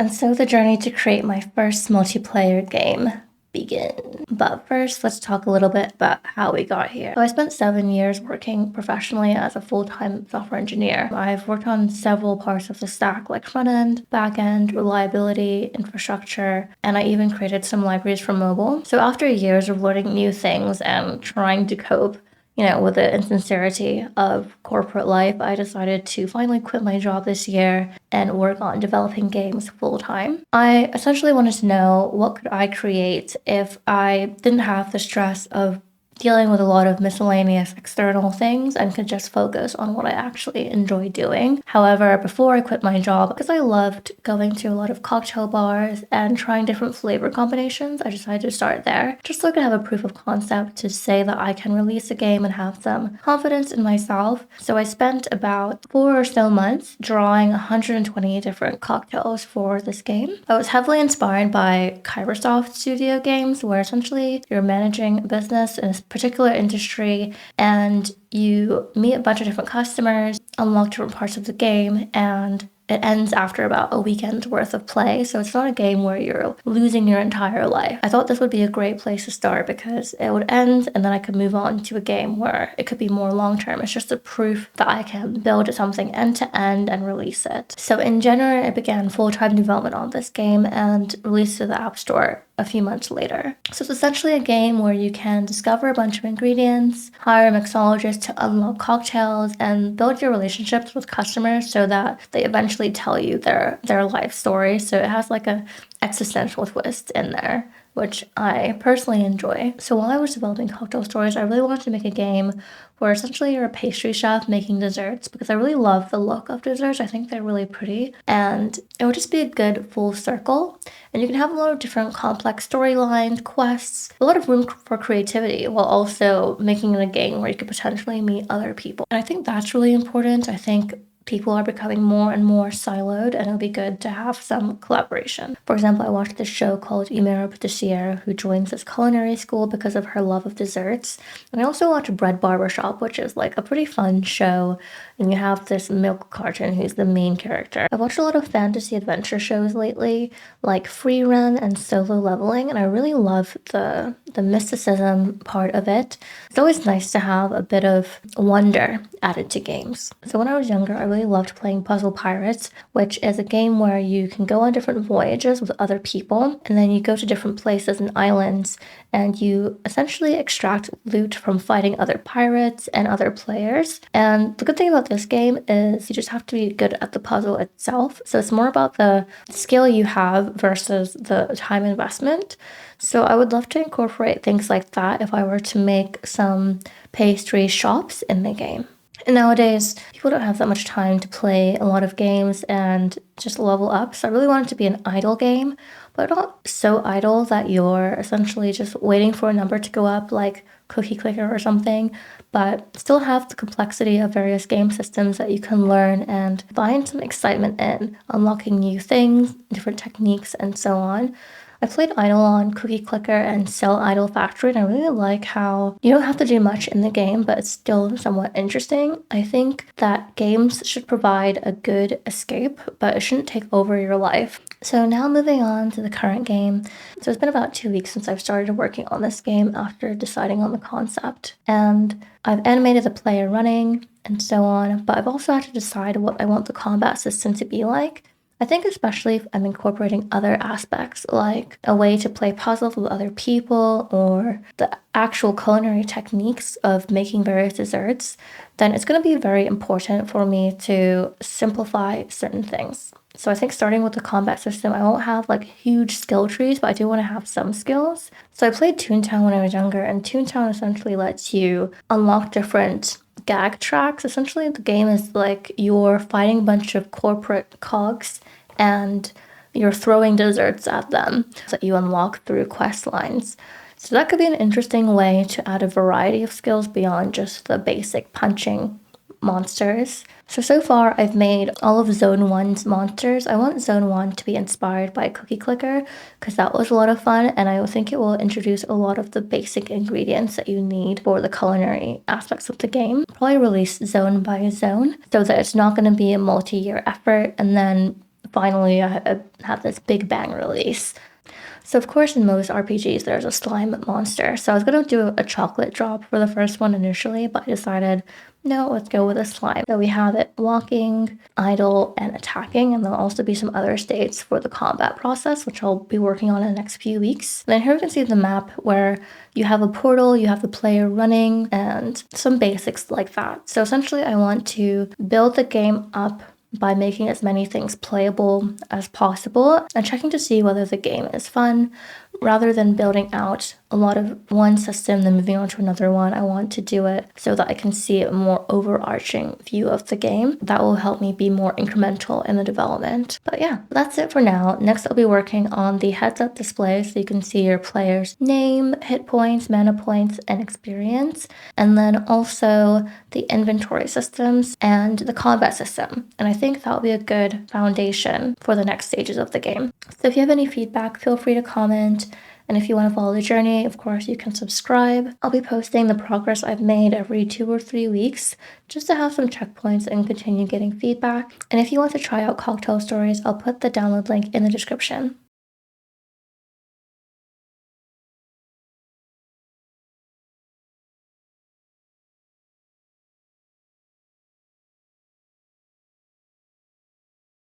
And so the journey to create my first multiplayer game begin. But first, let's talk a little bit about how we got here. So I spent 7 years working professionally as a full-time software engineer. I've worked on several parts of the stack like front-end, back-end, reliability, infrastructure, and I even created some libraries for mobile. So after years of learning new things and trying to cope with the insincerity of corporate life, I decided to finally quit my job this year and work on developing games full time. I essentially wanted to know what could I create if I didn't have the stress of dealing with a lot of miscellaneous external things and could just focus on what I actually enjoy doing. However, before I quit my job, because I loved going to a lot of cocktail bars and trying different flavor combinations, I decided to start there, just so I could have a proof of concept to say that I can release a game and have some confidence in myself. So I spent about 4 or so months drawing 120 different cocktails for this game. I was heavily inspired by Kybersoft Studio games, where essentially you're managing a business in a particular industry and you meet a bunch of different customers, unlock different parts of the game, and it ends after about a weekend's worth of play. So it's not a game where you're losing your entire life. I thought this would be a great place to start because it would end and then I could move on to a game where it could be more long-term. It's just a proof that I can build something end to end and release it. So in January, I began full-time development on this game and released to the App Store a few months later. So it's essentially a game where you can discover a bunch of ingredients, hire a mixologist to unlock cocktails, and build your relationships with customers so that they eventually tell you their life story. So it has like a existential twist in there, which I personally enjoy. So while I was developing cocktail stories, I really wanted to make a game where essentially you're a pastry chef making desserts because I really love the look of desserts. I think they're really pretty and it would just be a good full circle. And you can have a lot of different complex storylines, quests, a lot of room for creativity while also making it a game where you could potentially meet other people. And I think that's really important. I think people are becoming more and more siloed and it'll be good to have some collaboration. For example, I watched this show called Yumeiro Patissiere who joins this culinary school because of her love of desserts. And I also watched Bread Barbershop, which is like a pretty fun show. And you have this milk carton who's the main character. I've watched a lot of fantasy adventure shows lately, like Frieren and Solo Leveling, and I really love the mysticism part of it. It's always nice to have a bit of wonder added to games. So when I was younger, I really loved playing Puzzle Pirates, which is a game where you can go on different voyages with other people, and then you go to different places and islands, and you essentially extract loot from fighting other pirates and other players. And the good thing about this game is you just have to be good at the puzzle itself. So it's more about the skill you have versus the time investment. So I would love to incorporate things like that if I were to make some pastry shops in the game. And nowadays, people don't have that much time to play a lot of games and just level up. So I really want it to be an idle game, but not so idle that you're essentially just waiting for a number to go up like Cookie Clicker or something, but still have the complexity of various game systems that you can learn and find some excitement in, unlocking new things, different techniques, and so on. I played Idleon, Cookie Clicker, and Cell Idle Factory, and I really like how you don't have to do much in the game, but it's still somewhat interesting. I think that games should provide a good escape, but it shouldn't take over your life. So now moving on to the current game. So it's been about 2 weeks since I've started working on this game after deciding on the concept. And I've animated the player running and so on, but I've also had to decide what I want the combat system to be like. I think especially if I'm incorporating other aspects like a way to play puzzles with other people or the actual culinary techniques of making various desserts, then it's going to be very important for me to simplify certain things. So I think starting with the combat system, I won't have like huge skill trees, but I do want to have some skills. So I played Toontown when I was younger, and Toontown essentially lets you unlock different gag tracks. Essentially, the game is like you're fighting a bunch of corporate cogs and you're throwing desserts at them that you unlock through quest lines. So that could be an interesting way to add a variety of skills beyond just the basic punching monsters. So far I've made all of Zone 1's monsters. I want Zone 1 to be inspired by Cookie Clicker because that was a lot of fun, and I think it will introduce a lot of the basic ingredients that you need for the culinary aspects of the game. Probably release zone by zone so that it's not going to be a multi-year effort, and then finally I have this big bang release. So of course in most RPGs there's a slime monster. So I was gonna do a chocolate drop for the first one initially, but I decided no, let's go with a slime. So we have it walking, idle, and attacking, and there'll also be some other states for the combat process, which I'll be working on in the next few weeks. And then here we can see the map where you have a portal, you have the player running, and some basics like that. So essentially I want to build the game up by making as many things playable as possible and checking to see whether the game is fun. Rather than building out a lot of one system then moving on to another one, I want to do it so that I can see a more overarching view of the game. That will help me be more incremental in the development. But yeah, that's it for now. Next, I'll be working on the heads-up display so you can see your player's name, hit points, mana points, and experience. And then also the inventory systems and the combat system. And I think that'll be a good foundation for the next stages of the game. So if you have any feedback, feel free to comment. And if you want to follow the journey, of course, you can subscribe. I'll be posting the progress I've made every 2 or 3 weeks just to have some checkpoints and continue getting feedback. And if you want to try out Cocktail Stories, I'll put the download link in the description.